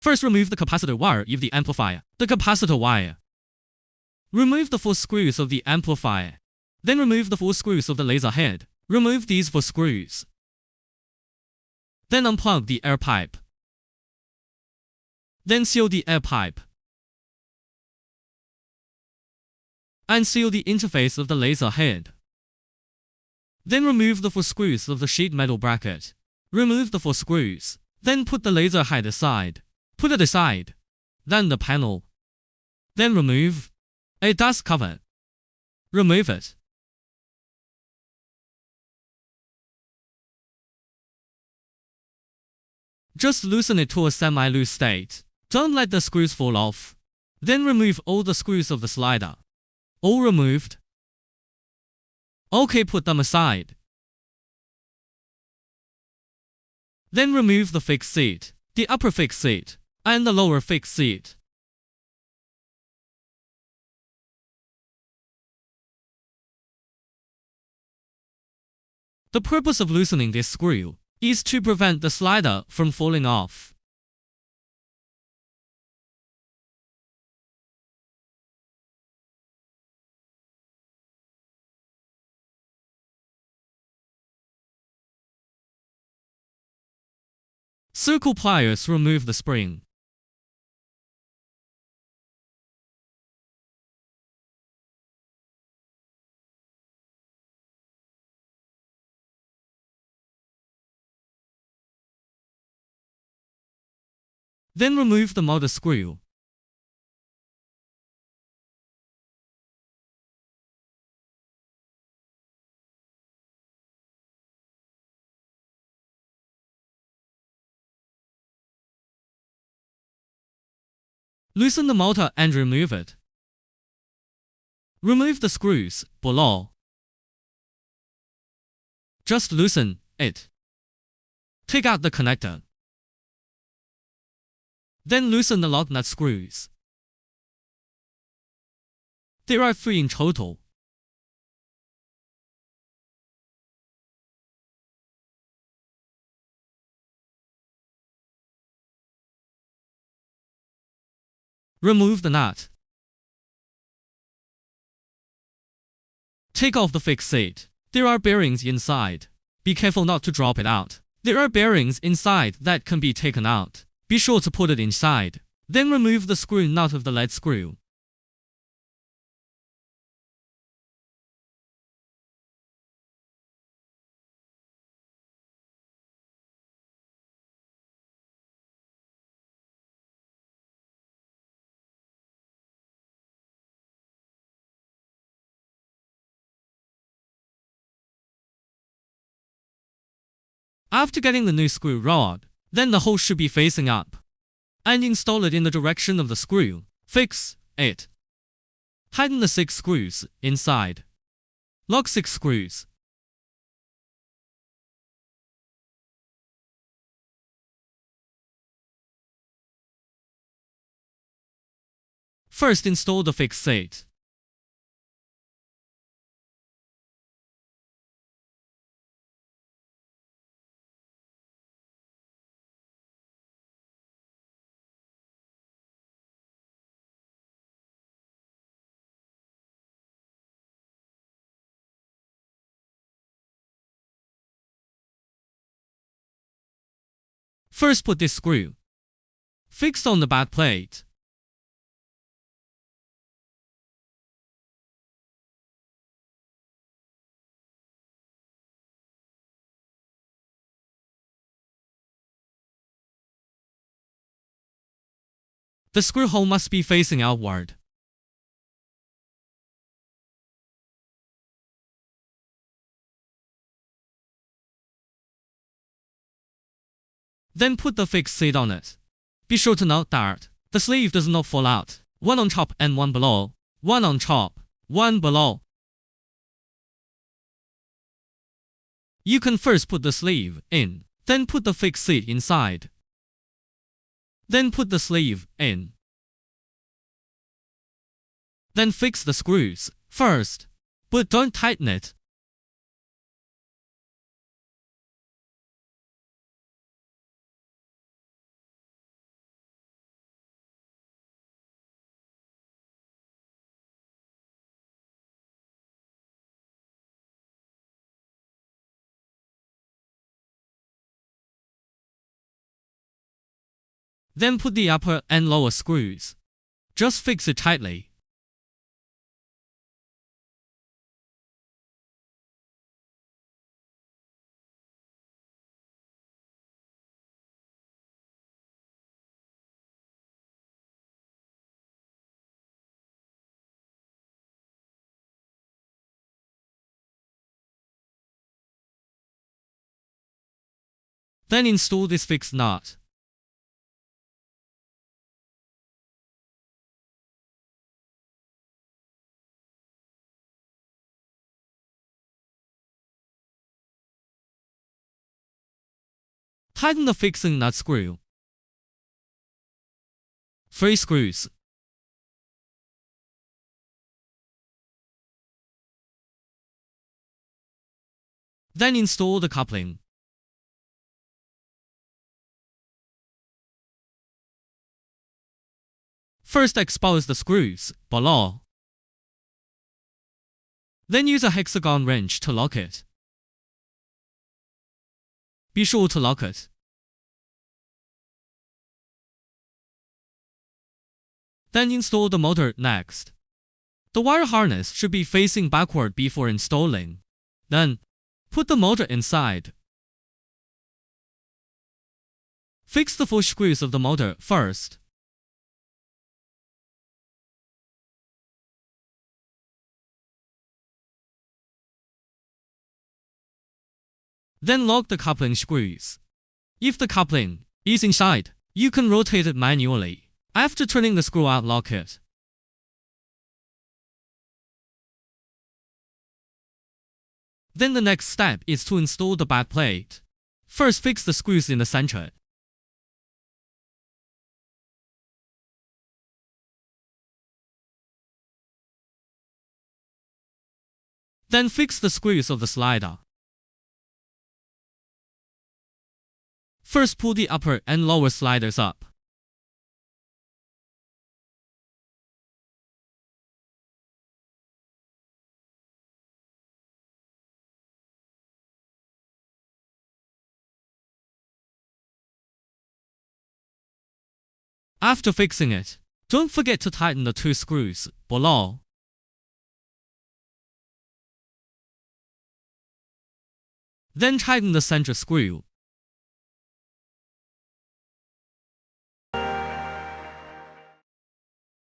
First, remove the capacitor wire of the amplifier. The capacitor wire. Remove the 4 screws of the amplifier. Then remove the 4 screws of the laser head. Remove these 4 screws. Then unplug the air pipe. Then seal the air pipe. And seal the interface of the laser head. Then remove the 4 screws of the sheet metal bracket. Remove the 4 screws. Then put the laser head aside. Put it aside. Then the panel. Then remove a dust cover. Remove it. Just loosen it to a semi-loose state. Don't let the screws fall off. Then remove all the screws of the slider. All removed. OK, put them aside. Then remove the fixed seat, the upper fixed seat, and the lower fixed seat. The purpose of loosening this screw is to prevent the slider from falling off. Circle pliers remove the spring. Then remove the motor screw. Loosen the motor and remove it. Remove the screws below. Just loosen it. Take out the connector. Then loosen the lock nut screws. There are 3 in total. Remove the nut. Take off the fixed seat. There are bearings inside. Be careful not to drop it out. There are bearings inside that can be taken out. Be sure to put it inside. Then remove the screw nut of the lead screw. After getting the new screw rod, then the hole should be facing up. And install it in the direction of the screw. Fix it. Tighten the 6 screws inside. Lock 6 screws. First, install the fixed seat. First, put this screw fixed on the back plate. The screw hole must be facing outward. Then put the fixed seat on it. Be sure to note that the sleeve does not fall out. 1 on top and 1 below. 1 on top, 1 below. You can first put the sleeve in, then put the fixed seat inside. Then put the sleeve in. Then fix the screws first, but don't tighten it. Then put the upper and lower screws. Just fix it tightly. Then install this fixed nut. Tighten the fixing nut screw. 3 screws. Then install the coupling. First expose the screws below. Then use a hexagon wrench to lock it. Be sure to lock it. Then install the motor next. The wire harness should be facing backward before installing. Then, put the motor inside. Fix the 4 screws of the motor first. Then lock the coupling screws. If the coupling is inside, you can rotate it manually. After turning the screw out, lock it. Then the next step is to install the back plate. First, fix the screws in the center. Then fix the screws of the slider. First, pull the upper and lower sliders up. After fixing it, don't forget to tighten the 2 screws below. Then tighten the center screw.